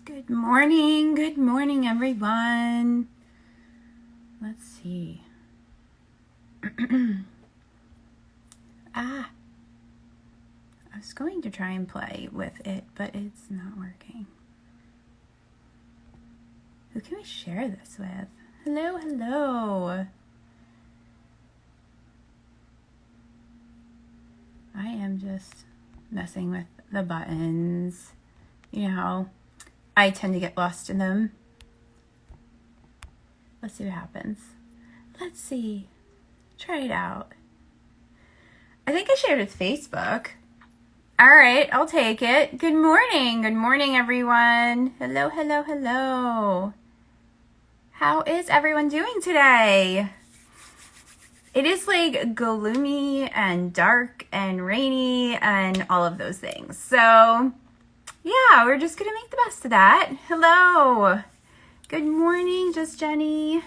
Good morning everyone. Let's see. I was going to try and play with it, but it's not working. Who can we share this with? Hello. I am just messing with the buttons. You know, I tend to get lost in them. Let's see what happens. Let's see. Try it out. I think I shared it with Facebook. All right, I'll take it. Good morning everyone. Hello. How is everyone doing today? It is like gloomy and dark and rainy and all of those things. So yeah, we're just gonna make the best of that. Hello. Good morning, Just Jenny,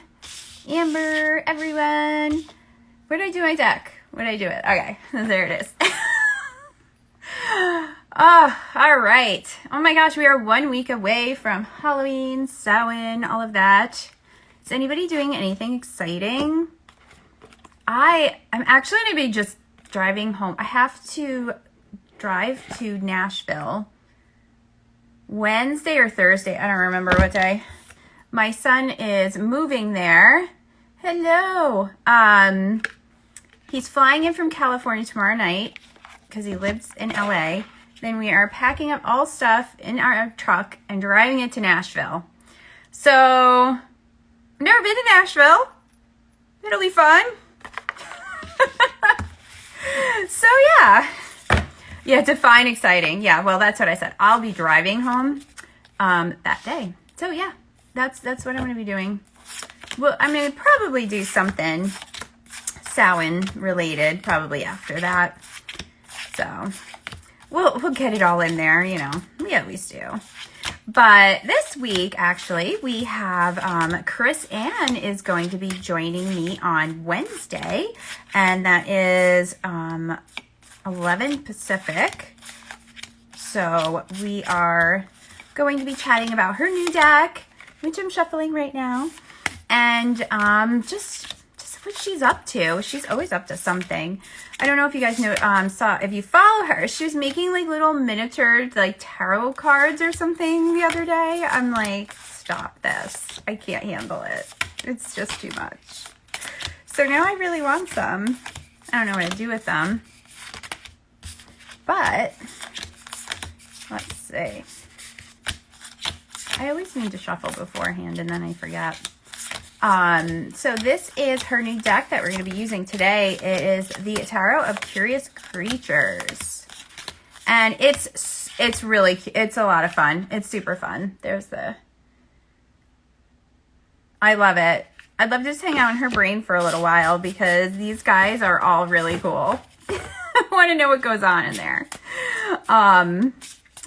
Amber, everyone. Where did I do my deck? Where did I do it? Okay, there it is. Oh, all right. Oh my gosh, we are 1 week away from Halloween, Samhain, all of that. Is anybody doing anything exciting? I'm actually going to be just driving home. I have to drive to Nashville Wednesday or Thursday. I don't remember what day. My son is moving there. Hello. He's flying in from California tomorrow night because he lives in LA. Then we are packing up all stuff in our truck and driving it to Nashville. So, I've never been to Nashville. It'll be fun. So yeah, define exciting. Yeah, well, that's what I said. I'll be driving home that day. So yeah, that's what I'm going to be doing. Well, I'm going to probably do something Samhain related probably after that. So we'll get it all in there, you know. We always do. But this week, actually, we have Chris Ann is going to be joining me on Wednesday, and that is 11 Pacific. So we are going to be chatting about her new deck, which I'm shuffling right now, and just what she's up to. She's always up to something. I don't know if you guys know, if you follow her, she was making like little miniature like tarot cards or something the other day. I'm like, stop this. I can't handle it. It's just too much. So now I really want some. I don't know what to do with them. But let's see. I always need to shuffle beforehand and then I forget. So this is her new deck that we're going to be using today. It is the Tarot of Curious Creatures. And it's a lot of fun. It's super fun. I love it. I'd love to just hang out in her brain for a little while because these guys are all really cool. I want to know what goes on in there.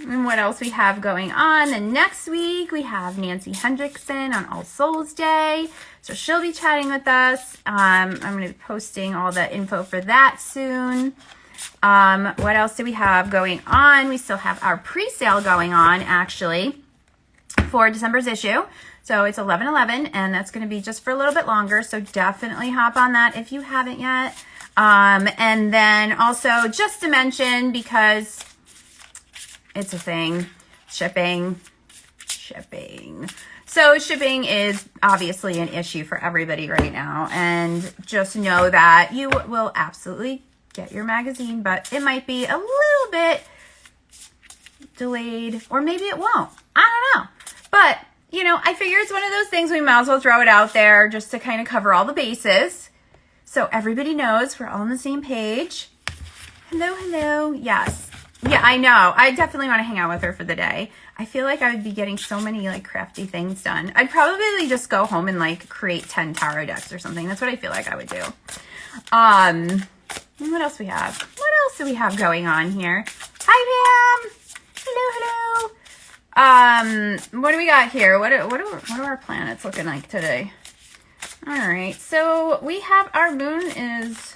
And what else we have going on? Then next week we have Nancy Hendrickson on All Souls Day. So she'll be chatting with us. I'm going to be posting all the info for that soon. What else do we have going on? We still have our pre-sale going on actually for December's issue. So it's 11/11 and that's going to be just for a little bit longer. So definitely hop on that if you haven't yet. And then also just to mention, because it's a thing, shipping. So shipping is obviously an issue for everybody right now. And just know that you will absolutely get your magazine, but it might be a little bit delayed, or maybe it won't. I don't know. But, you know, I figure it's one of those things we might as well throw it out there just to kind of cover all the bases. So everybody knows we're all on the same page. Hello. Yes. Yeah, I know. I definitely want to hang out with her for the day. I feel like I would be getting so many like crafty things done. I'd probably just go home and like create 10 tarot decks or something. That's what I feel like I would do. And what else we have? What else do we have going on here? Hi, Pam. Hello. What do we got here? What are our planets looking like today? All right. So we have our moon is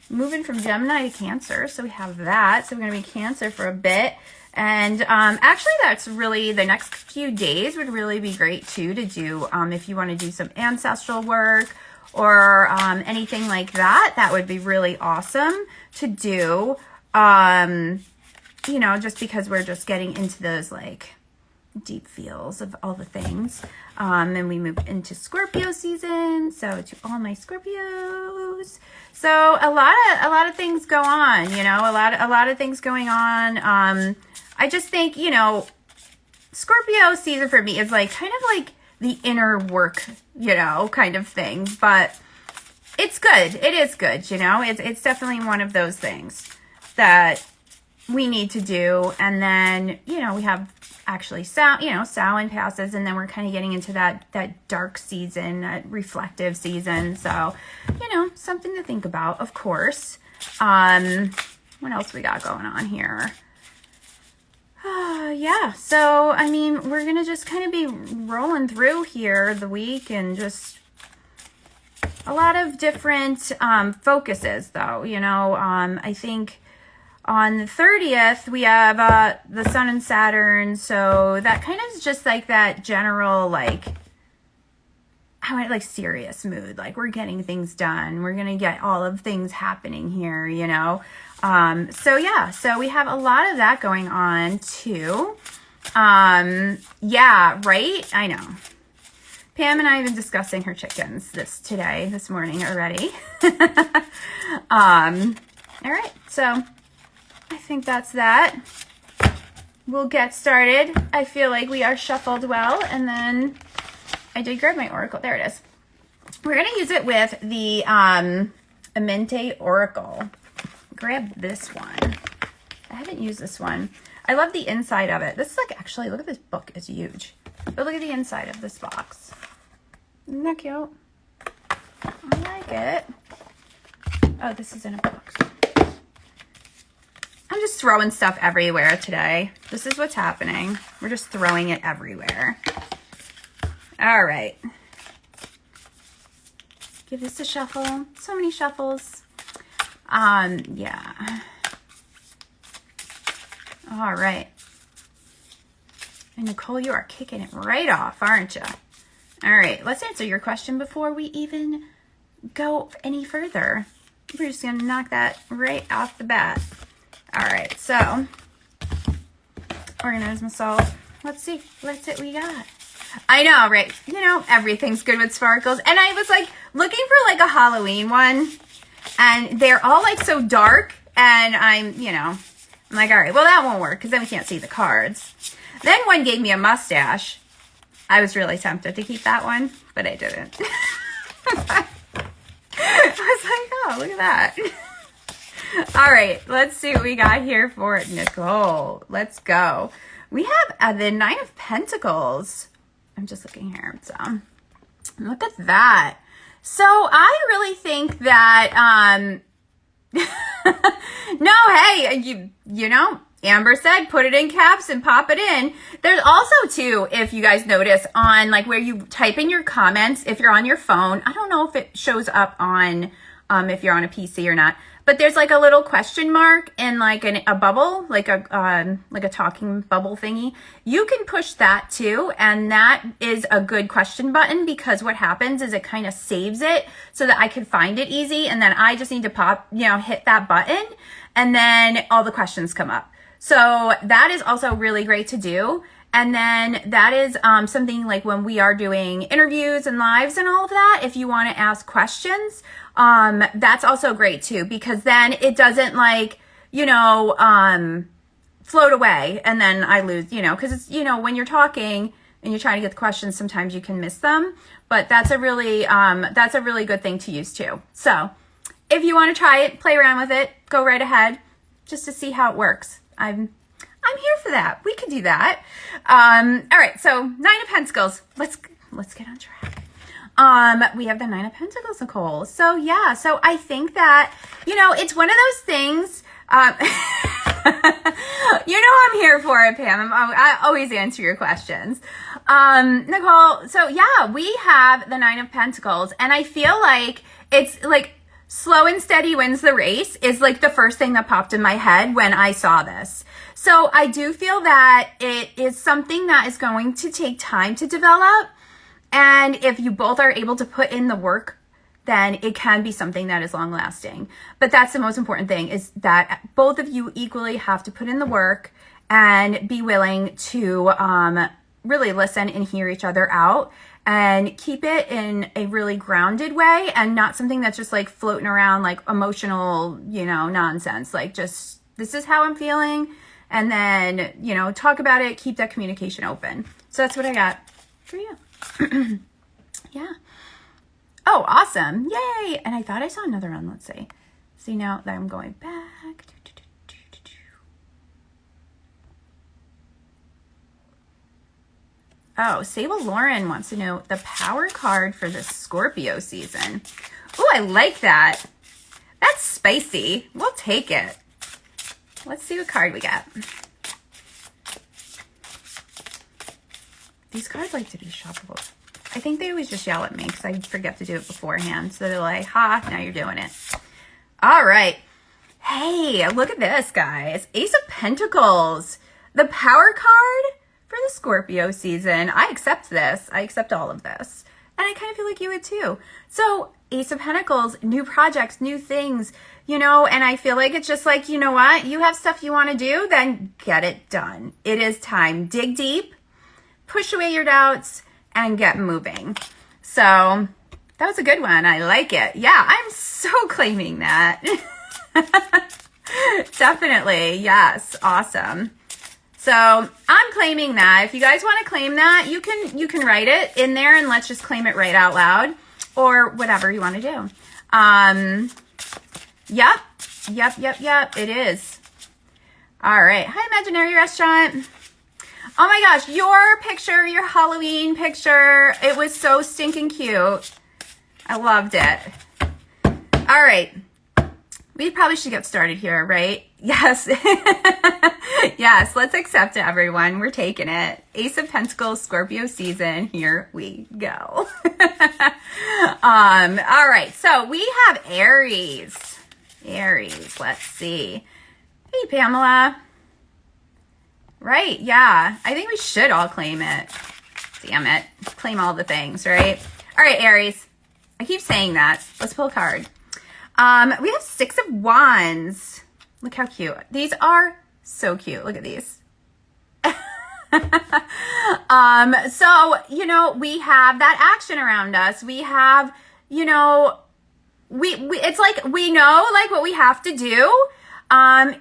moving from Gemini to Cancer. So we have that. So we're going to be Cancer for a bit. And actually, that's really, the next few days would really be great too to do if you want to do some ancestral work or anything like that. That would be really awesome to do. You know, just because we're just getting into those like deep feels of all the things. And we move into Scorpio season. So to all my Scorpios. So a lot of things go on, you know, a lot of things going on. I just think, you know, Scorpio season for me is like kind of like the inner work, you know, kind of thing, but it's good. It is good. You know, it's definitely one of those things that we need to do. And then, you know, we have actually Samhain passes, and then we're kind of getting into that dark season, that reflective season. So, you know, something to think about, of course. What else we got going on here? Yeah, so, I mean, we're going to just kind of be rolling through here the week, and just a lot of different focuses, though, you know. I think on the 30th, we have the Sun and Saturn, so that kind of is just like that general, like, serious mood. Like, we're getting things done. We're going to get all of things happening here, you know. So yeah, so we have a lot of that going on too. Yeah, right? I know. Pam and I have been discussing her chickens this morning already. All right, so I think that's that. We'll get started. I feel like we are shuffled well, and then I did grab my oracle. There it is. We're going to use it with the Amente Oracle. Grab this one. I haven't used this one. I love the inside of it. This is like, actually, look at this book. It's huge. But look at the inside of this box. Isn't that cute? I like it. Oh, this is in a box. I'm just throwing stuff everywhere today. This is what's happening. We're just throwing it everywhere. All right. Give this a shuffle. So many shuffles. Yeah. All right. And Nicole, you are kicking it right off, aren't you? All right, let's answer your question before we even go any further. We're just going to knock that right off the bat. All right, so organize myself. Let's see what we got. I know, right? You know, everything's good with sparkles. And I was like looking for like a Halloween one, and they're all like so dark, and I'm like, all right, well, that won't work because then we can't see the cards. Then one gave me a mustache. I was really tempted to keep that one, but I didn't. I was like, oh, look at that. All right, let's see what we got here for Nicole. Let's go. We have the Nine of Pentacles. I'm just looking here. So look at that. So I really think that, no, hey, you know, Amber said, put it in caps and pop it in. There's also too, if you guys notice, on like where you type in your comments, if you're on your phone, I don't know if it shows up on, if you're on a PC or not, but there's like a little question mark and like a bubble, like a talking bubble thingy. You can push that too. And that is a good question button, because what happens is it kind of saves it so that I can find it easy. And then I just need to hit that button, and then all the questions come up. So that is also really great to do. And then that is something like when we are doing interviews and lives and all of that, if you want to ask questions, that's also great too, because then it doesn't like, float away and then I lose, because it's, when you're talking and you're trying to get the questions, sometimes you can miss them, but that's a really good thing to use too. So if you want to try it, play around with it, go right ahead just to see how it works. I'm here for that. We could do that. All right. So Nine of Pentacles. Let's get on track. We have the Nine of Pentacles, Nicole. So yeah. So I think that, it's one of those things, I'm here for it, Pam. I always answer your questions. Nicole. So yeah, we have the Nine of Pentacles, and I feel like it's like slow and steady wins the race is like the first thing that popped in my head when I saw this. So I do feel that it is something that is going to take time to develop. And if you both are able to put in the work, then it can be something that is long lasting. But that's the most important thing, is that both of you equally have to put in the work and be willing to really listen and hear each other out and keep it in a really grounded way and not something that's just like floating around like emotional, nonsense. Like just, this is how I'm feeling. And then, talk about it, keep that communication open. So that's what I got for you. Yeah. Oh, awesome. Yay. And I thought I saw another one. Let's see. See, now that I'm going back. Oh, Sable Lauren wants to know the power card for the Scorpio season. Oh, I like that. That's spicy. We'll take it. Let's see what card we got. These cards like to be shoppable. I think they always just yell at me because I forget to do it beforehand. So they're like, ha, now you're doing it. All right. Hey, look at this, guys. Ace of Pentacles. The power card for the Scorpio season. I accept this. I accept all of this. And I kind of feel like you would too. So Ace of Pentacles, new projects, new things, and I feel like it's just like, you know what? You have stuff you want to do, then get it done. It is time. Dig deep, push away your doubts, and get moving. So that was a good one. I like it. Yeah, I'm so claiming that. Definitely. Yes. Awesome. So I'm claiming that. If you guys want to claim that, you can write it in there and let's just claim it right out loud or whatever you want to do. Yep. It is. All right. Hi, Imaginary Restaurant. Oh my gosh, your picture, your Halloween picture, it was so stinking cute. I loved it. All right. We probably should get started here, right? Yes. Yes, let's accept it, everyone. We're taking it. Ace of Pentacles, Scorpio season. Here we go. All right, so we have Aries. Aries, let's see. Hey, Pamela. Right, yeah. I think we should all claim it. Damn it. Claim all the things, right? All right, Aries. I keep saying that. Let's pull a card. We have Six of Wands. Look how cute. These are so cute. Look at these. So, we have that action around us. We have, it's like, we know like what we have to do. Amy,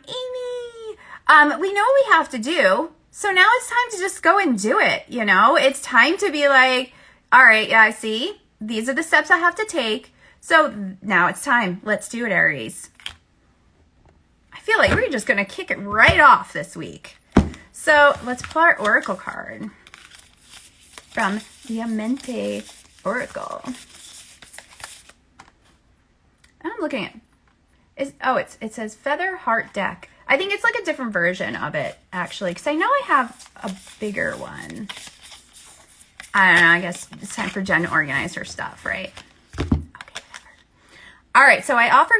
we know what we have to do. So now it's time to just go and do it. It's time to be like, all right, yeah, I see. These are the steps I have to take. So now it's time. Let's do it, Aries. I feel like we're just going to kick it right off this week. So let's pull our Oracle card from the Amente Oracle. I'm looking at it says Feather Heart Deck. I think it's like a different version of it, actually, because I know I have a bigger one. I don't know. I guess it's time for Jen to organize her stuff, right? Okay, whatever. All right, so I offer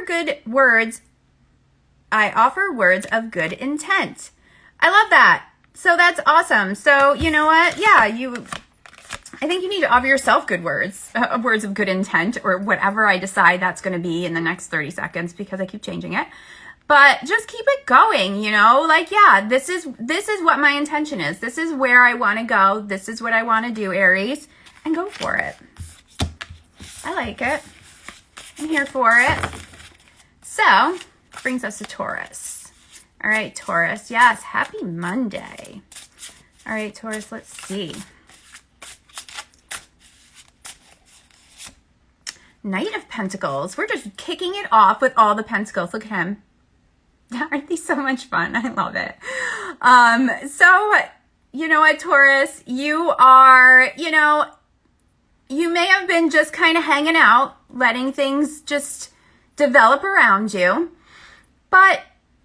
words of good intent. I love that. So that's awesome. So you know what? Yeah, I think you need to offer yourself good words of good intent, or whatever I decide that's going to be in the next 30 seconds, because I keep changing it. But just keep it going, like, yeah, this is what my intention is. This is where I want to go. This is what I want to do, Aries, and go for it. I like it. I'm here for it. So, brings us to Taurus. All right, Taurus. Yes, happy Monday. All right, Taurus, let's see. Knight of Pentacles. We're just kicking it off with all the Pentacles. Look at him. Aren't these so much fun? I love it. So, you know what, Taurus? You are, you may have been just kind of hanging out, letting things just develop around you. But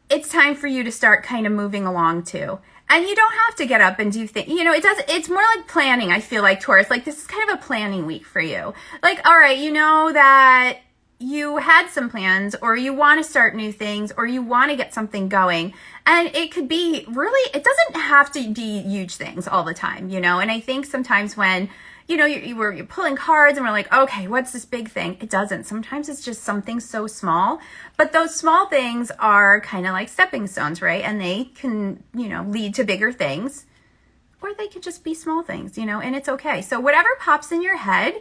it's time for you to start kind of moving along too. And you don't have to get up and do things. It's more like planning, I feel like, Taurus. Like, this is kind of a planning week for you. Like, all right, you know that you had some plans, or you want to start new things, or you want to get something going. And it could be really, it doesn't have to be huge things all the time, you know? And I think sometimes when, you know, you're pulling cards and we're like, okay, what's this big thing? It doesn't. Sometimes it's just something so small, but those small things are kind of like stepping stones, right? And they can, you know, lead to bigger things, or they could just be small things, you know, and it's okay. So whatever pops in your head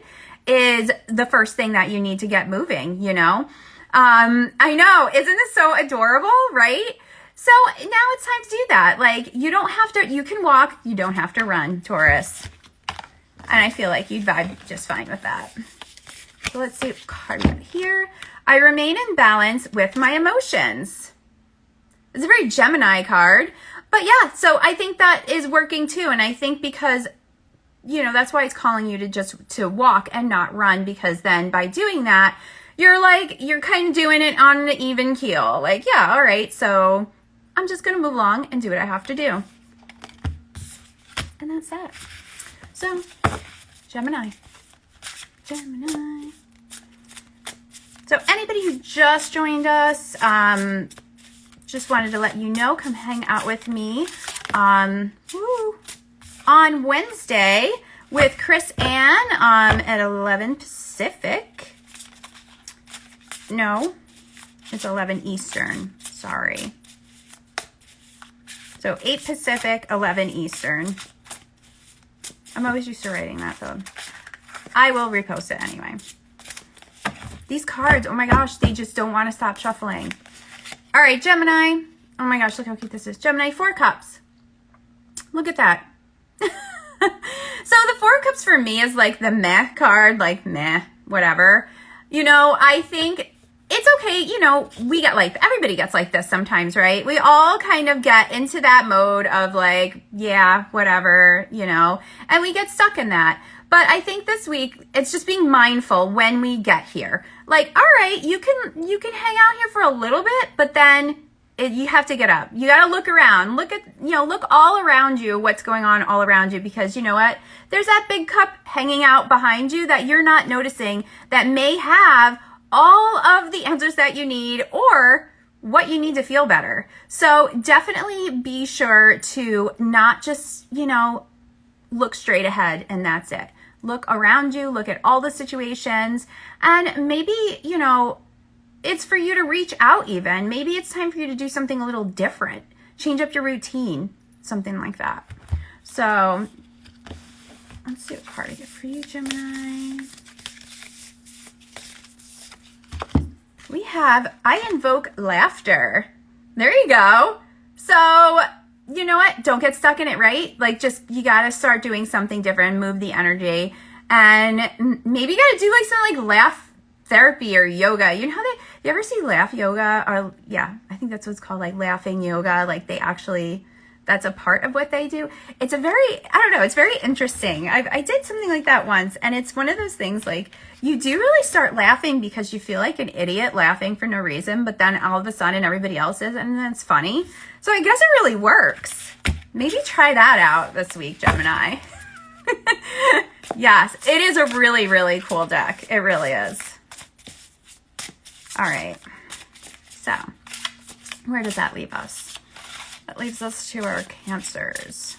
is the first thing that you need to get moving, you know? I know, isn't this so adorable, right? So now it's time to do that. Like, you don't have to, you can walk, you don't have to run, Taurus. And I feel like you'd vibe just fine with that. So let's see what card we got here. I remain in balance with my emotions. It's a very Gemini card. But yeah, so I think that is working too. And I think because, you know, that's why it's calling you to just to walk and not run, because then by doing that, you're like, you're kind of doing it on an even keel. Like, yeah, all right, so I'm just going to move along and do what I have to do. And that's that. So, Gemini. So anybody who just joined us, just wanted to let you know, come hang out with me on Wednesday with Chris Ann at 11 Pacific. No, it's 11 Eastern. Sorry. So 8 Pacific, 11 Eastern. I'm always used to writing that though. I will repost it anyway. These cards, oh my gosh, they just don't want to stop shuffling. All right, Gemini. Oh my gosh, look how cute this is. Gemini, 4 cups. Look at that. So the 4 cups for me is like the meh card, like meh, whatever. You know, I think it's okay. You know, we get like, everybody gets like this sometimes, right? We all kind of get into that mode of like, yeah, whatever, you know, and we get stuck in that. But I think this week, it's just being mindful when we get here. Like, all right, you can hang out here for a little bit, but then you have to get up. You got to look around. Look at, you know, look all around you, what's going on all around you, because you know what? There's that big cup hanging out behind you that you're not noticing that may have all of the answers that you need or what you need to feel better. So definitely be sure to not just, you know, look straight ahead and that's it. Look around you, look at all the situations, and maybe, you know, it's for you to reach out even. Maybe it's time for you to do something a little different. Change up your routine, something like that. So let's see what card I get for you, Gemini. We have, I invoke laughter. There you go. So, you know what? Don't get stuck in it, right? Like, just, you got to start doing something different, move the energy. And maybe you got to do like some like laugh therapy or yoga. You know how you ever see laugh yoga? Or yeah, I think that's what's called, like laughing yoga. Like they actually, that's a part of what they do. It's a very, I don't know, it's very interesting. I did something like that once, and it's one of those things like you do really start laughing because you feel like an idiot laughing for no reason, but then all of a sudden everybody else is, and then it's funny. So I guess it really works. Maybe try that out this week, Gemini. Yes, it is a really, really cool deck. It really is. All right. So where does that leave us? That leaves us to our Cancers.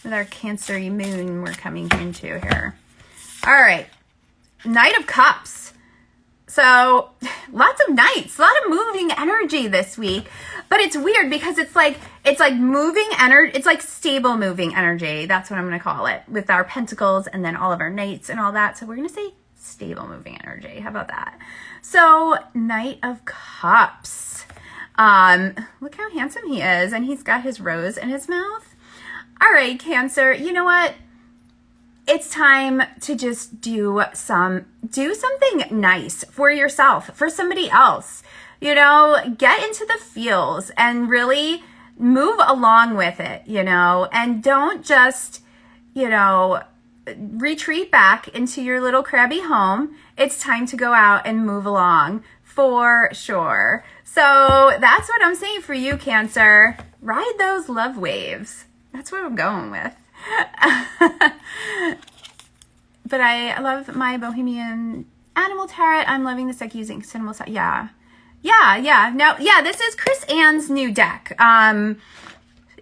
With our Cancer moon we're coming into here. All right. Knight of Cups. So lots of knights, a lot of moving energy this week, but it's weird because it's like moving energy. It's like stable moving energy. That's what I'm going to call it, with our Pentacles and then all of our knights and all that. So we're going to say stable moving energy. How about that? So Knight of Cups. Look how handsome he is. And he's got his rose in his mouth. All right, Cancer, you know what? It's time to just do something nice for yourself, for somebody else. You know, get into the feels and really move along with it, you know, and don't just, you know, retreat back into your little crabby home. It's time to go out and move along for sure. So that's what I'm saying for you, Cancer. Ride those love waves. That's what I'm going with. But I love my bohemian Animal tarot. I'm loving this deck using symbol. Yeah. No, yeah, this is Chris Ann's new deck.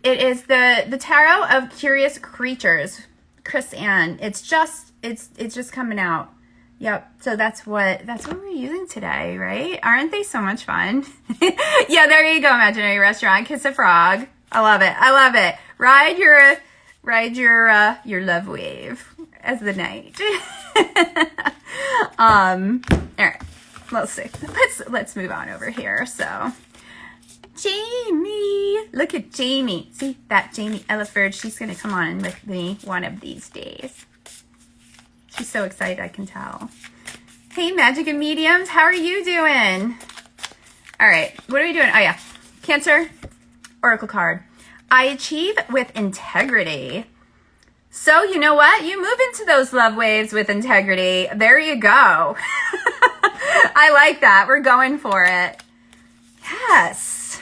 It is the Tarot of Curious Creatures. Chris Ann. It's just coming out. Yep. So that's what we're using today, right? Aren't they so much fun? Yeah, there you go. Imaginary restaurant. Kiss a frog. I love it. Ride your love wave as the night. All right. Let's see. Let's move on over here. So, Jamie, look at Jamie. See that Jamie Elliford? She's gonna come on with me one of these days. She's so excited, I can tell. Hey, Magic and Mediums, how are you doing? All right, what are we doing? Oh yeah, Cancer, Oracle card. I achieve with integrity. So you know what? You move into those love waves with integrity. There you go. I like that. We're going for it. Yes.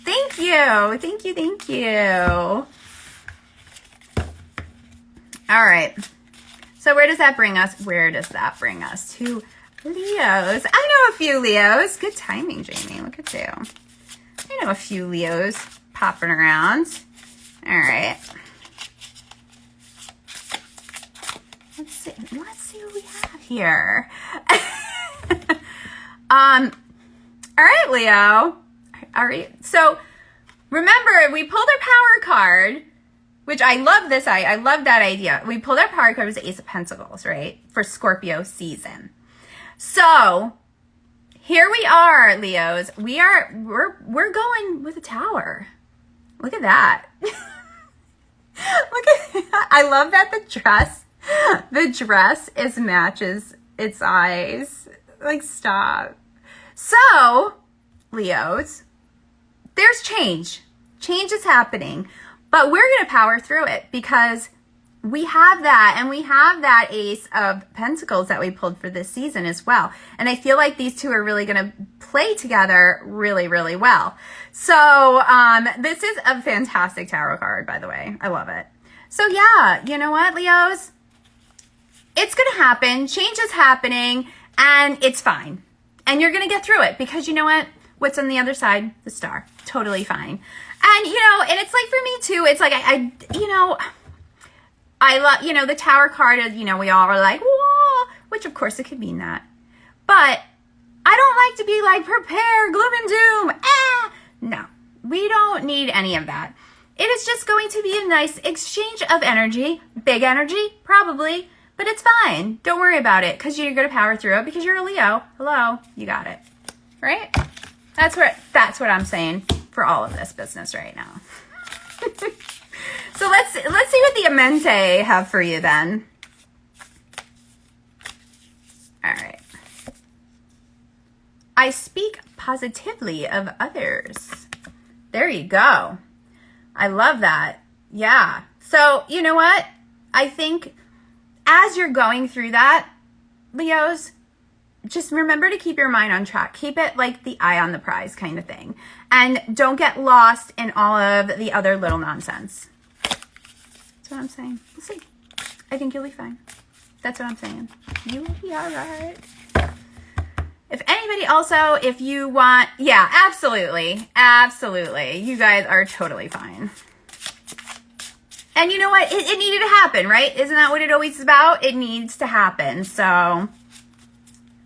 Thank you. All right. So where does that bring us? To Leos. I know a few Leos. Good timing, Jamie. Look at you. I know a few Leos popping around. All right. Let's see what we have here. All right, Leo. All right. So remember, we pulled our power card, which I love this. I love that idea. We pulled our power card, was the Ace of Pentacles, right? For Scorpio season. So here we are, Leos. We're going with a tower. Look at that. I love that the dress matches its eyes. Like, stop. So, Leos, there's change. Change is happening, but we're going to power through it because we have that, and we have that Ace of Pentacles that we pulled for this season as well. And I feel like these two are really going to play together really, really well. So, this is a fantastic tarot card, by the way. I love it. So yeah, you know what, Leos? It's going to happen. Change is happening, and it's fine. And you're going to get through it because you know what? What's on the other side? The star. Totally fine. And, and it's like for me too, it's like, I love, the tower card is, we all are like, whoa, which of course it could mean that. But I don't like to be like, prepare, gloom and doom. No, we don't need any of that. It is just going to be a nice exchange of energy, big energy, probably, but it's fine. Don't worry about it because you're going to power through it because you're a Leo. Hello, you got it, right? That's what I'm saying for all of this business right now. So let's see what the Amente have for you then. All right. I speak positively of others. There you go. I love that. Yeah. So, you know what? I think as you're going through that, Leos, just remember to keep your mind on track. Keep it like the eye on the prize kind of thing. And don't get lost in all of the other little nonsense. That's what I'm saying. We'll see. I think you'll be fine. That's what I'm saying. You will be all right. If anybody also, if you want, yeah, absolutely. Absolutely. You guys are totally fine. And you know what? It needed to happen, right? Isn't that what it always is about? It needs to happen. So,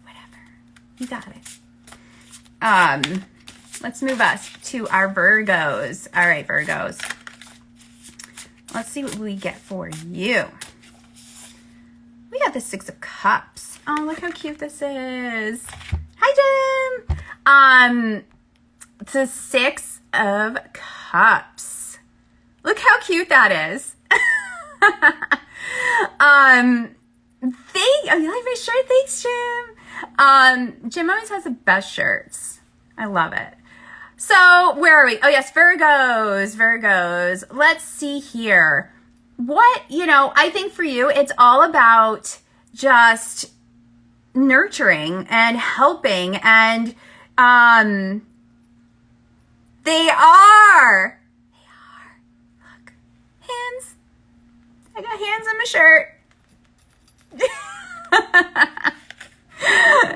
whatever. You got it. Let's move us to our Virgos. All right, Virgos. Let's see what we get for you. We got the Six of Cups. Oh, look how cute this is. Hi, Jim. It's a Six of Cups. Look how cute that is. You like my shirt? Thanks, Jim. Jim always has the best shirts. I love it. So where are we? Oh yes, Virgos. Let's see here. What, I think for you, it's all about just nurturing and helping, and they are. Look, hands. I got hands on my shirt.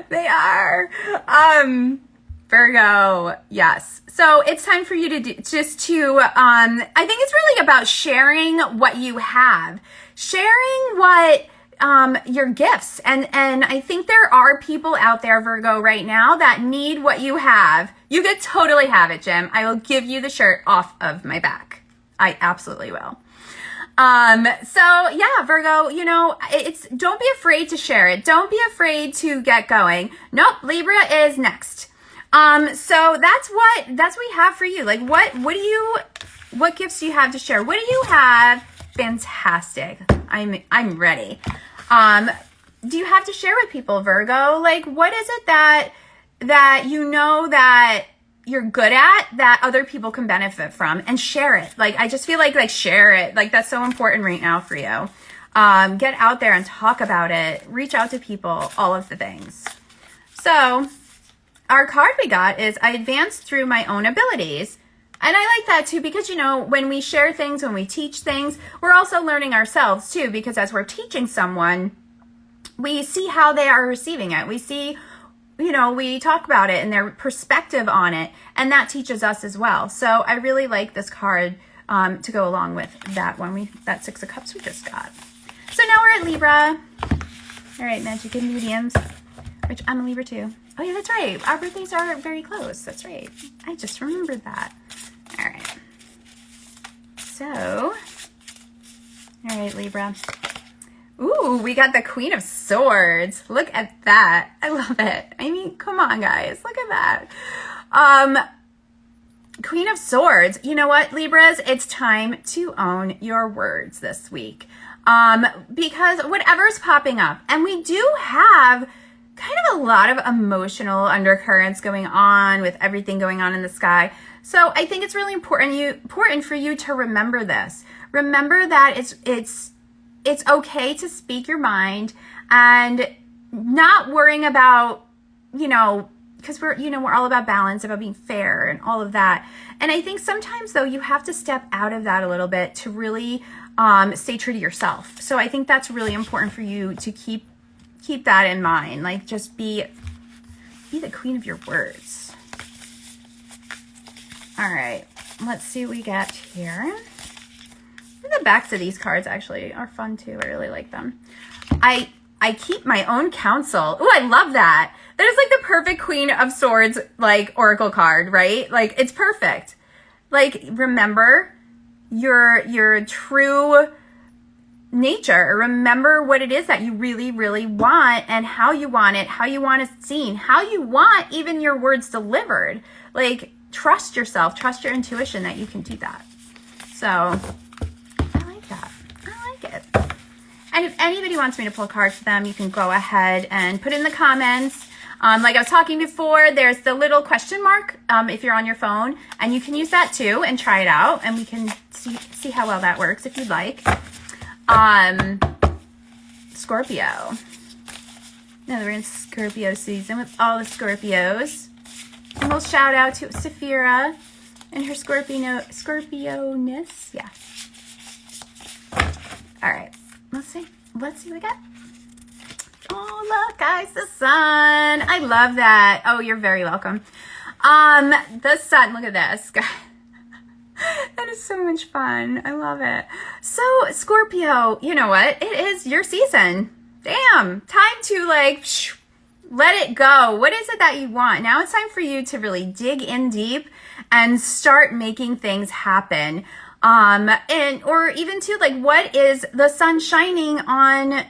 They are. Virgo, yes. So it's time for you to I think it's really about sharing what you have, sharing what, your gifts. And I think there are people out there, Virgo, right now that need what you have. You could totally have it, Jim. I will give you the shirt off of my back. I absolutely will. So yeah, Virgo, you know, don't be afraid to share it. Don't be afraid to get going. Nope. Libra is next. So that's what we have for you. Like, what gifts do you have to share? What do you have? Fantastic. I'm ready. Do you have to share with people, Virgo? Like, what is it that you know that you're good at that other people can benefit from, and share it? Like, I just feel like share it. Like, that's so important right now for you. Get out there and talk about it. Reach out to people, all of the things. So our card we got is I advanced through my own abilities. And I like that too, because, you know, when we share things, when we teach things, we're also learning ourselves too, because as we're teaching someone, we see how they are receiving it. We see, you know, we talk about it and their perspective on it, and that teaches us as well. So I really like this card to go along with that one, that Six of Cups we just got. So now we're at Libra. All right, Magic and Mediums, which I'm a Libra too. Oh yeah, that's right. Our birthdays are very close. That's right. I just remembered that. All right. So, all right, Libra. Ooh, we got the Queen of Swords. Look at that. I love it. I mean, come on, guys. Look at that. Queen of Swords. You know what, Libras? It's time to own your words this week. Because whatever's popping up, and we do have kind of a lot of emotional undercurrents going on with everything going on in the sky. So I think it's really important for you to remember this. Remember that it's okay to speak your mind, and not worrying about, you know, because we're all about balance, about being fair and all of that. And I think sometimes though, you have to step out of that a little bit to really stay true to yourself. So I think that's really important for you to keep that in mind. Like, just be the queen of your words. All right, let's see what we got here. The backs of these cards actually are fun too. I really like them. I keep my own counsel. Oh, I love that. That is like the perfect Queen of Swords, like, oracle card, right? Like, it's perfect. Like, remember your true nature. Remember what it is that you really, really want, and how you want it, how you want it seen, how you want even your words delivered. Like, trust yourself, trust your intuition that you can do that. So I like that. I like it. And if anybody wants me to pull a card for them, you can go ahead and put in the comments. Like I was talking before, there's the little question mark if you're on your phone, and you can use that too and try it out, and we can see how well that works if you'd like. Scorpio. Now that we're in Scorpio season with all the Scorpios. And we'll shout out to Saphira and her Scorpio-ness. Yeah. All right. Let's see what we got. Oh, look, guys, the sun. I love that. Oh, you're very welcome. The sun. Look at this. That is so much fun. I love it. So, Scorpio, you know what? It is your season. Damn. Time to, like, let it go. What is it that you want? Now it's time for you to really dig in deep and start making things happen. Or even too, like, what is the sun shining on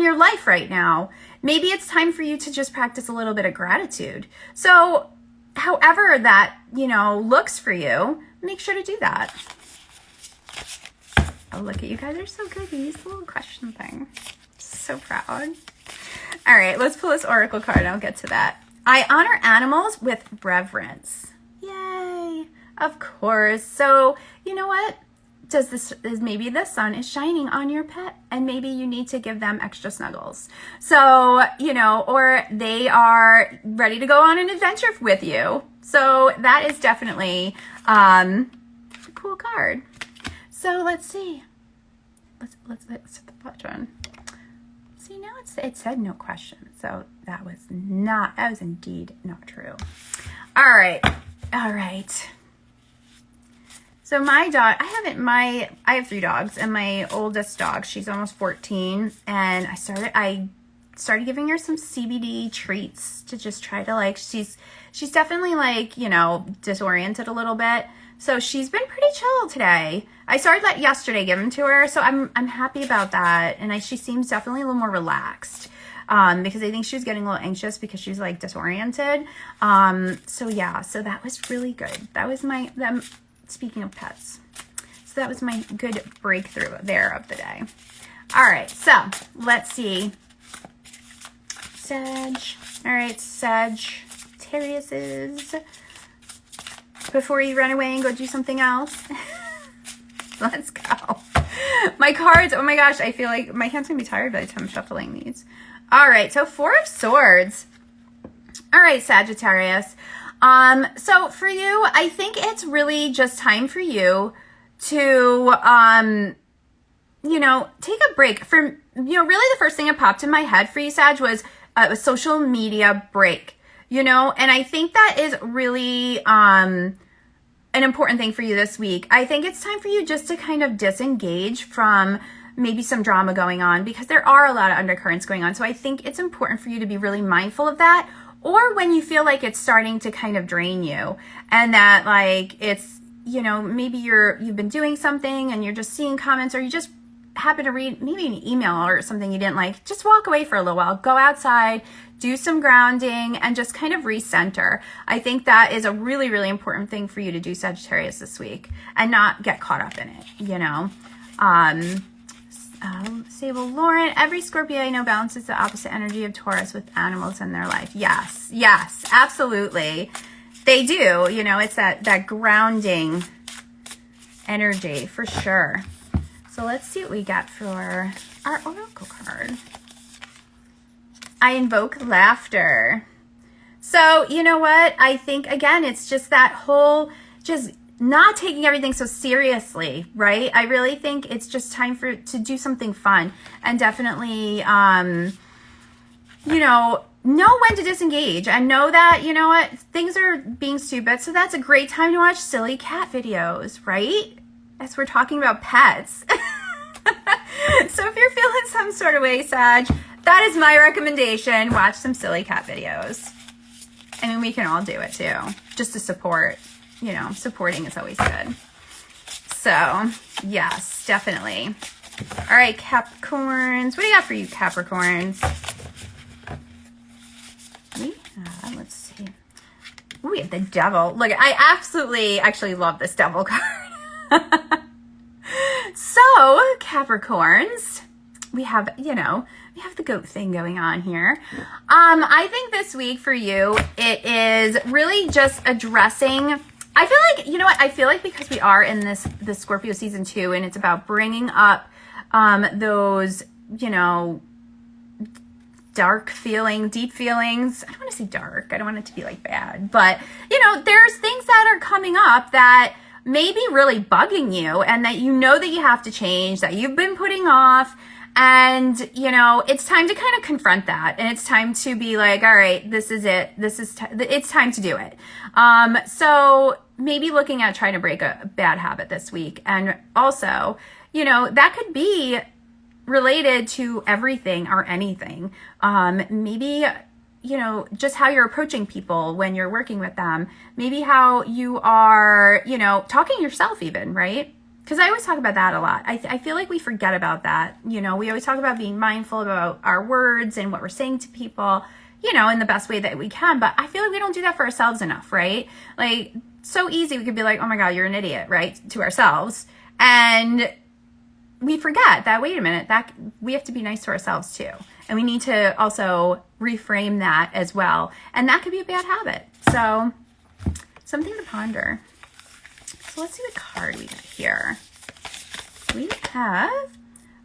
your life right now? Maybe it's time for you to just practice a little bit of gratitude. So, however that, looks for you, make sure to do that. Oh, look at you guys are so good. These little question thing. So proud. All right, let's pull this oracle card and I'll get to that. I honor animals with reverence. Yay. Of course. So, you know what? Maybe the sun is shining on your pet, and maybe you need to give them extra snuggles. So, or they are ready to go on an adventure with you. So that is definitely a cool card. So let's see. Let's hit the button. See, now it said no question. So that was indeed not true. All right. So my dog, I have 3 dogs, and my oldest dog, she's almost 14, and I started giving her some CBD treats to just try to, like, she's definitely, like, you know, disoriented a little bit. So she's been pretty chill today. I started that yesterday, giving to her, so I'm happy about that. And she seems definitely a little more relaxed, because I think she was getting a little anxious because she was, like, disoriented. So yeah, so that was really good. That was speaking of pets, so that was my good breakthrough there of the day. All right, so let's see. Sag. All right, Sagittariuses. Before you run away and go do something else. Let's go. My cards, oh my gosh, I feel like my hand's gonna be tired by the time I'm shuffling these. All right, so 4 of Swords. All right, Sagittarius. So for you, I think it's really just time for you to, you know, take a break from, you know, really the first thing that popped in my head for you, Sag, was a social media break, you know, and I think that is really, an important thing for you this week. I think it's time for you just to kind of disengage from maybe some drama going on, because there are a lot of undercurrents going on. So I think it's important for you to be really mindful of that. Or when you feel like it's starting to kind of drain you, and that, like, it's, you know, maybe you've been doing something and you're just seeing comments, or you just happen to read maybe an email or something you didn't like, just walk away for a little while, go outside, do some grounding, and just kind of recenter. I think that is a really, really important thing for you to do, Sagittarius, this week, and not get caught up in it, you know. Sable Lauren, every Scorpio I know balances the opposite energy of Taurus with animals in their life. Yes, absolutely. They do, you know, it's that grounding energy for sure. So let's see what we got for our oracle card. I invoke laughter. So, you know what? I think, again, it's just that whole, just not taking everything so seriously, right? I really think it's just time to do something fun, and definitely, you know when to disengage, and know that, you know what, things are being stupid. So that's a great time to watch silly cat videos, right? As we're talking about pets. So if you're feeling some sort of way, Sag, that is my recommendation. Watch some silly cat videos. I mean, we can all do it too, just to support. You know, supporting is always good. So, yes, definitely. All right, Capricorns. What do you got for you, Capricorns? Let's see. Ooh, we have the Devil. Look, I actually love this Devil card. So, Capricorns, we have, you know, we have the goat thing going on here. I think this week for you, it is really just addressing, I feel like, you know what, I feel like because we are in this Scorpio season 2, and it's about bringing up those, you know, dark deep feelings. I don't want to say dark. I don't want it to be like bad, but, you know, there's things that are coming up that may be really bugging you, and that you know that you have to change, that you've been putting off. And, you know, it's time to kind of confront that. And it's time to be like, all right, this is it. It's time to do it. So maybe looking at trying to break a bad habit this week. And also, you know, that could be related to everything or anything. Maybe, you know, just how you're approaching people when you're working with them. Maybe how you are, you know, talking to yourself even, right? Because I always talk about that a lot. I feel like we forget about that. You know, we always talk about being mindful about our words and what we're saying to people, you know, in the best way that we can. But I feel like we don't do that for ourselves enough, right? Like, so easy. We could be like, oh my God, you're an idiot, right? To ourselves. And we forget that, wait a minute, that we have to be nice to ourselves too. And we need to also reframe that as well. And that could be a bad habit. So something to ponder. So let's see what card we got here. We have,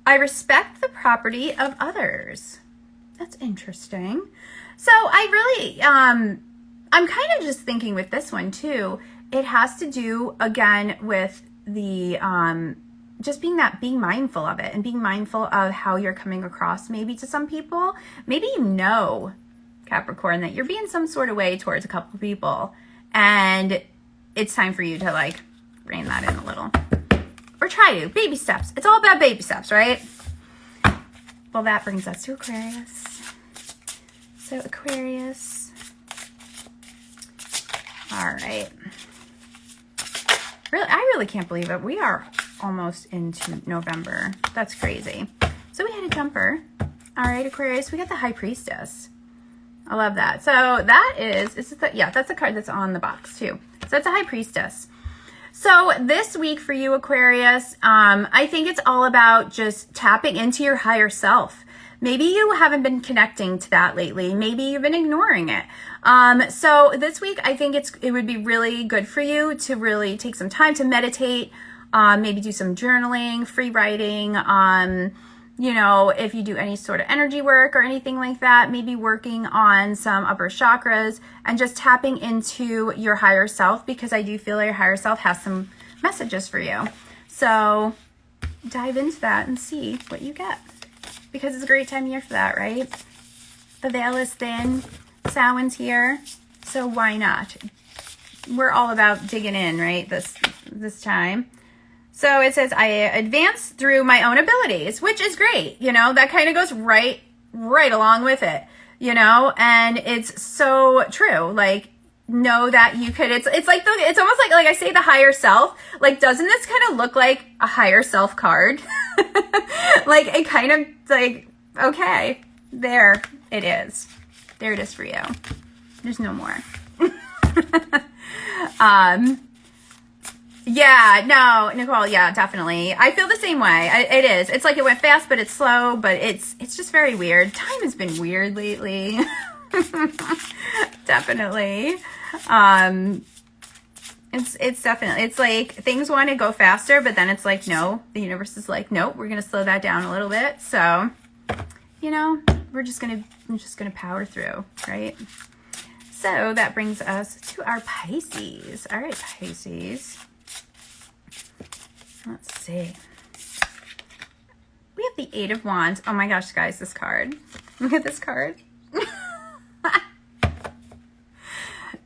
I respect the property of others. That's interesting. So I really, I'm kind of just thinking with this one too, it has to do again with the, just being mindful of it and being mindful of how you're coming across maybe to some people. Maybe you know, Capricorn, that you're being some sort of way towards a couple people, and it's time for you to like rein that in a little, or try to. Baby steps. It's all about baby steps, right? Well, that brings us to Aquarius. So Aquarius. All right. I really can't believe it. We are almost into November. That's crazy. So we had a jumper. All right, Aquarius, we got the High Priestess. I love that. So that that's a card that's on the box too. So that's a High Priestess. So this week for you, Aquarius, I think it's all about just tapping into your higher self. Maybe you haven't been connecting to that lately. Maybe you've been ignoring it. So this week, I think it would be really good for you to really take some time to meditate, maybe do some journaling, free writing, you know, if you do any sort of energy work or anything like that, maybe working on some upper chakras and just tapping into your higher self, because I do feel like your higher self has some messages for you. So dive into that and see what you get, because it's a great time of year for that, right? The veil is thin, Samhain's here, so why not? We're all about digging in, right, this time. So it says, I advance through my own abilities, which is great. You know, that kind of goes right along with it, you know, and it's so true. Like, know that you could, it's like, it's almost like I say the higher self, like, doesn't this kind of look like a higher self card? Like, it kind of like, okay, there it is. There it is for you. There's no more. Yeah, no, Nicole, yeah, definitely. I feel the same way. It is. It's like it went fast, but it's slow, but it's just very weird. Time has been weird lately. Definitely. It's definitely, it's like things want to go faster, but then it's like, no, the universe is like, nope, we're going to slow that down a little bit. So, you know, we're just going to power through, right? So that brings us to our Pisces. All right, Pisces. Let's see. We have the Eight of Wands. Oh my gosh, guys, this card. Look at this card.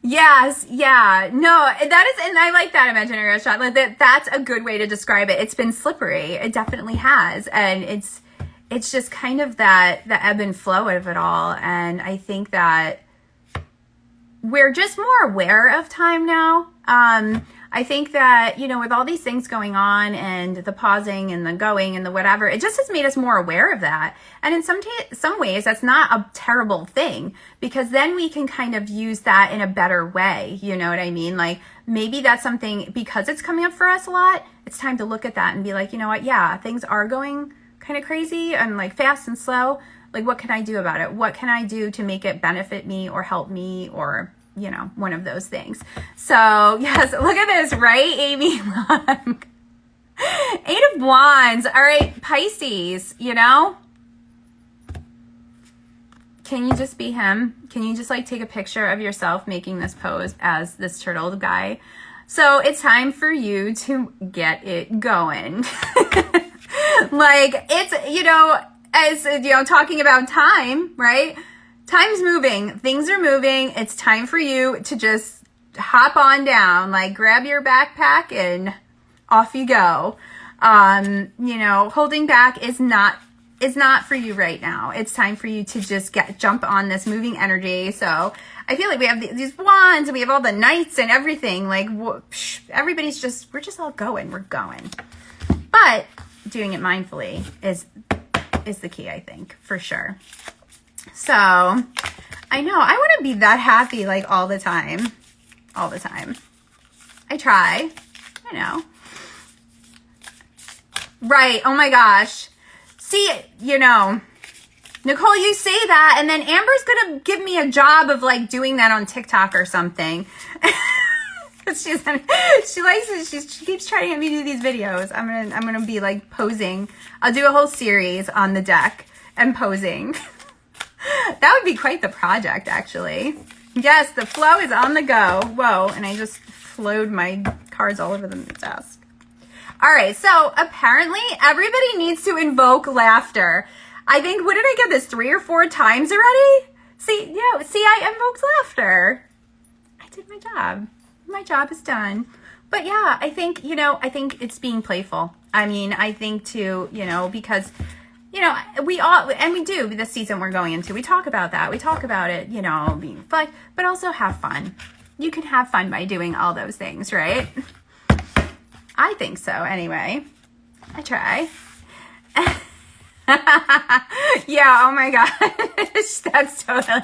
Yes, yeah. No, that is, and I like that imaginary shot. Like that's a good way to describe it. It's been slippery. It definitely has. And it's just kind of the ebb and flow of it all. And I think that we're just more aware of time now. I think that, you know, with all these things going on and the pausing and the going and the whatever, it just has made us more aware of that. And in some ways, that's not a terrible thing, because then we can kind of use that in a better way. You know what I mean? Like, maybe that's something, because it's coming up for us a lot, it's time to look at that and be like, you know what? Yeah, things are going kind of crazy and like fast and slow. Like, what can I do about it? What can I do to make it benefit me or help me, or, you know, one of those things. So yes, look at this, right, Amy? Eight of Wands. All right, Pisces, you know, can you just be him? Can you just like take a picture of yourself making this pose as this turtle guy? So it's time for you to get it going. Like, it's, you know, as you know, talking about time, right? Time's moving. Things are moving. It's time for you to just hop on down, like grab your backpack and off you go. You know, holding back is not for you right now. It's time for you to just jump on this moving energy. So I feel like we have these wands and we have all the knights and everything. Like, everybody's just, we're just all going. We're going. But doing it mindfully is the key, I think, for sure. So, I know, I want to be that happy, like, all the time. All the time. I try. I know. Right. Oh, my gosh. See, you know, Nicole, you say that, and then Amber's going to give me a job of, like, doing that on TikTok or something. She likes it. She keeps trying to get me to do these videos. I'm gonna be, like, posing. I'll do a whole series on the deck and posing. That would be quite the project, actually. Yes, the flow is on the go. Whoa, and I just flowed my cards all over the desk. All right, so apparently everybody needs to invoke laughter. I think, what did I get this 3 or 4 times already? See, I invoked laughter. I did my job. My job is done. But yeah, I think, I think it's being playful. I mean, I think too, because, we all, and we do this season we're going into, we talk about that. We talk about it, being fun, but also have fun. You can have fun by doing all those things, right? I think so, anyway. I try. Yeah, oh my gosh. That's totally...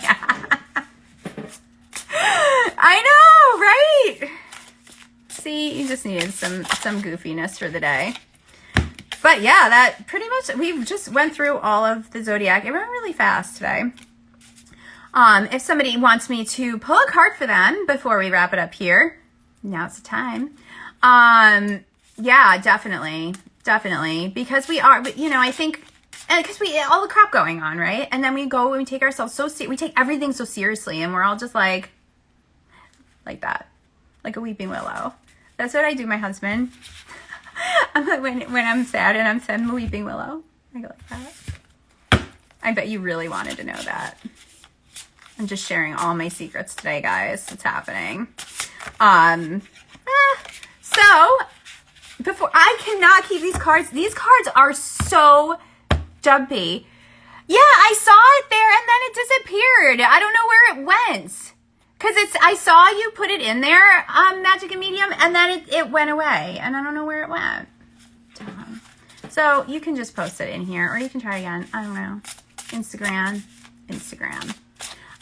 I know, right? See, you just needed some goofiness for the day. But yeah, that pretty much, we just went through all of the zodiac. It went really fast today. If somebody wants me to pull a card for them before we wrap it up here, now's the time. Yeah, definitely. Because we are, I think, because we, all the crap going on, right? And then we go and we take ourselves we take everything so seriously, and we're all just like that, like a weeping willow. That's what I do, my husband. I'm like, when I'm sad and I'm a weeping willow, I go like that. I bet you really wanted to know that. I'm just sharing all my secrets today, guys. It's happening. So before, I cannot keep these cards. These cards are so dumpy. Yeah, I saw it there and then it disappeared. I don't know where it went. Because I saw you put it in there, Magic and Medium, and then it went away. And I don't know where it went. So you can just post it in here, or you can try again. I don't know. Instagram.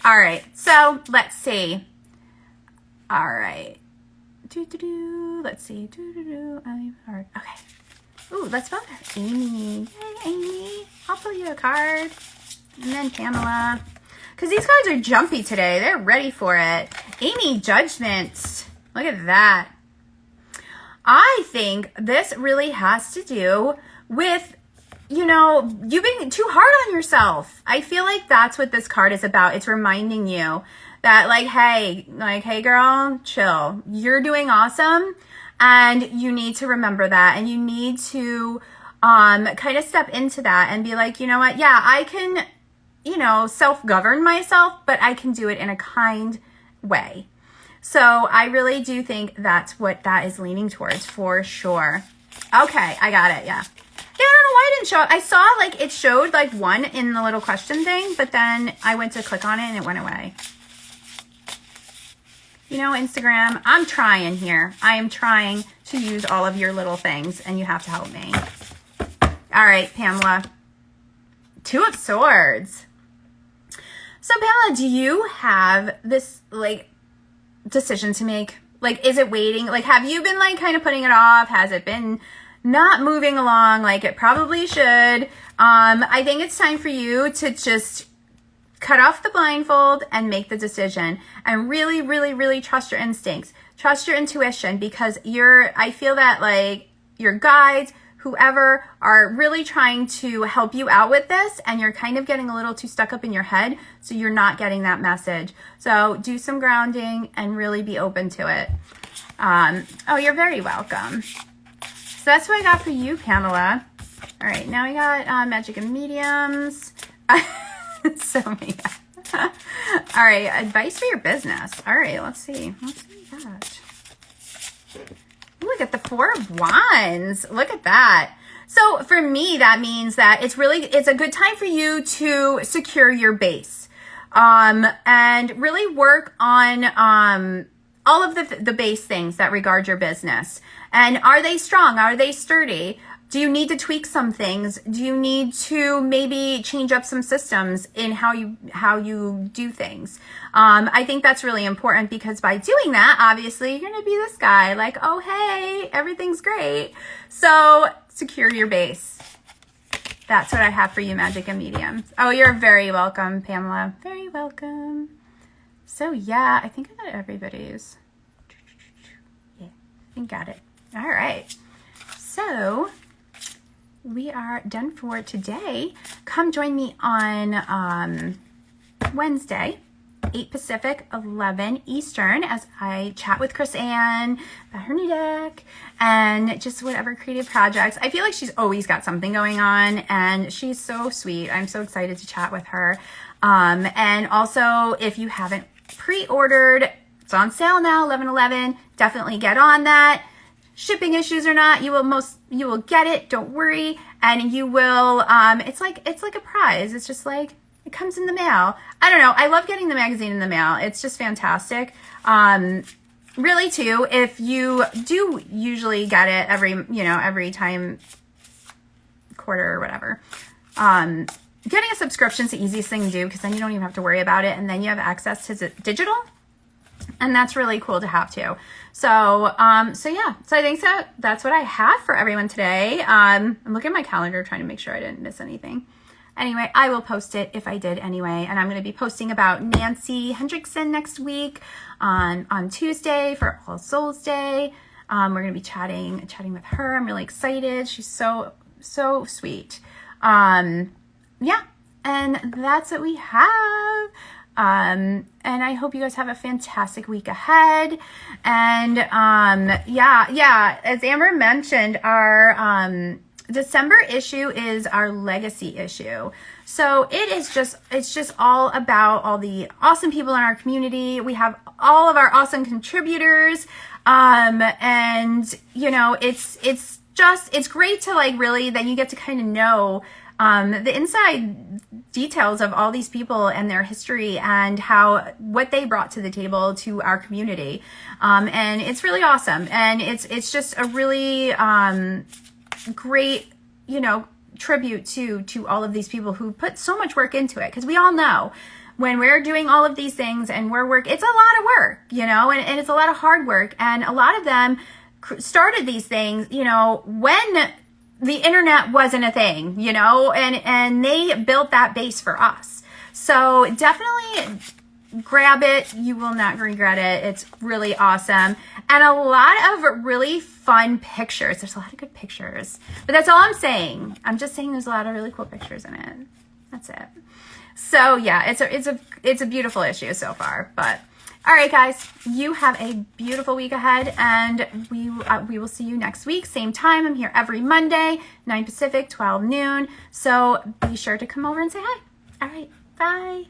All right, so let's see. All right. Let's see. Okay. Ooh, let's vote her. Amy. Yay, Amy. I'll pull you a card. And then Pamela. Because these cards are jumpy today. They're ready for it. Amy, Judgment. Look at that. I think this really has to do with, you being too hard on yourself. I feel like that's what this card is about. It's reminding you that, hey girl, chill. You're doing awesome. And you need to remember that. And you need to kind of step into that and be like, you know what? Yeah, I can, self-govern myself, but I can do it in a kind way. So I really do think that's what that is leaning towards for sure. Okay, I got it. Yeah. Yeah, I don't know why it didn't show up. I saw it showed one in the little question thing, but then I went to click on it and it went away. Instagram, I'm trying here. I am trying to use all of your little things and you have to help me. All right, Pamela. 2 of Swords. So Pamela, do you have this decision to make? Is it waiting? Have you been kind of putting it off? Has it been not moving along like it probably should? I think it's time for you to just cut off the blindfold and make the decision and really, really, really trust your instincts. Trust your intuition, because I feel that your guides, whoever, are really trying to help you out with this, and you're kind of getting a little too stuck up in your head, so you're not getting that message. So do some grounding and really be open to it. Oh, you're very welcome. So that's what I got for you, Pamela. All right, now we got Magic and Mediums. So many. All right, advice for your business. All right, let's see. Let's see that. Look at the 4 of Wands. Look at that. So for me, that means that it's a good time for you to secure your base, and really work on all of the base things that regard your business. And are they strong? Are they sturdy? Do you need to tweak some things? Do you need to maybe change up some systems in how you do things? I think that's really important, because by doing that, obviously, you're going to be this guy oh, hey, everything's great. So secure your base. That's what I have for you, Magic and Medium. Oh, you're very welcome, Pamela. Very welcome. So yeah, I think I got everybody's. Yeah, I think got it. All right. So we are done for today. Come join me on Wednesday 8 Pacific, 11 Eastern, as I chat with Chris Ann about her new deck and just whatever creative projects. I feel like she's always got something going on, and she's so sweet. I'm so excited to chat with her. And also, if you haven't pre-ordered, it's on sale now, 11/11. Definitely get on that. Shipping issues or not, you will get it. Don't worry, and you will. It's like a prize. It's just like it comes in the mail. I don't know. I love getting the magazine in the mail. It's just fantastic. Really too, if you do usually get it every time, quarter or whatever. Getting a subscription is the easiest thing to do, because then you don't even have to worry about it, and then you have access to digital, and that's really cool to have too. So yeah, so I think that's what I have for everyone today. I'm looking at my calendar trying to make sure I didn't miss anything. Anyway, I will post it if I did anyway, and I'm going to be posting about Nancy Hendrickson next week on Tuesday for All Souls Day. We're going to be chatting with her. I'm really excited. She's so sweet. Yeah, and that's what we have. And I hope you guys have a fantastic week ahead. And yeah, as Amber mentioned, our December issue is our legacy issue. So it's just all about all the awesome people in our community. We have all of our awesome contributors. And it's great to really that you get to kind of know the inside details of all these people and their history and what they brought to the table to our community. And it's really awesome. And it's just a really great, tribute to all of these people who put so much work into it. Because we all know when we're doing all of these things and it's a lot of work, and it's a lot of hard work. And a lot of them started these things, when the internet wasn't a thing, and they built that base for us. So definitely grab it. You will not regret it. It's really awesome. And a lot of really fun pictures. There's a lot of good pictures, but that's all I'm saying. I'm just saying there's a lot of really cool pictures in it. That's it. So yeah, it's a beautiful issue so far, but all right, guys, you have a beautiful week ahead, and we will see you next week. Same time. I'm here every Monday, 9 Pacific, 12 noon. So be sure to come over and say hi. All right, bye.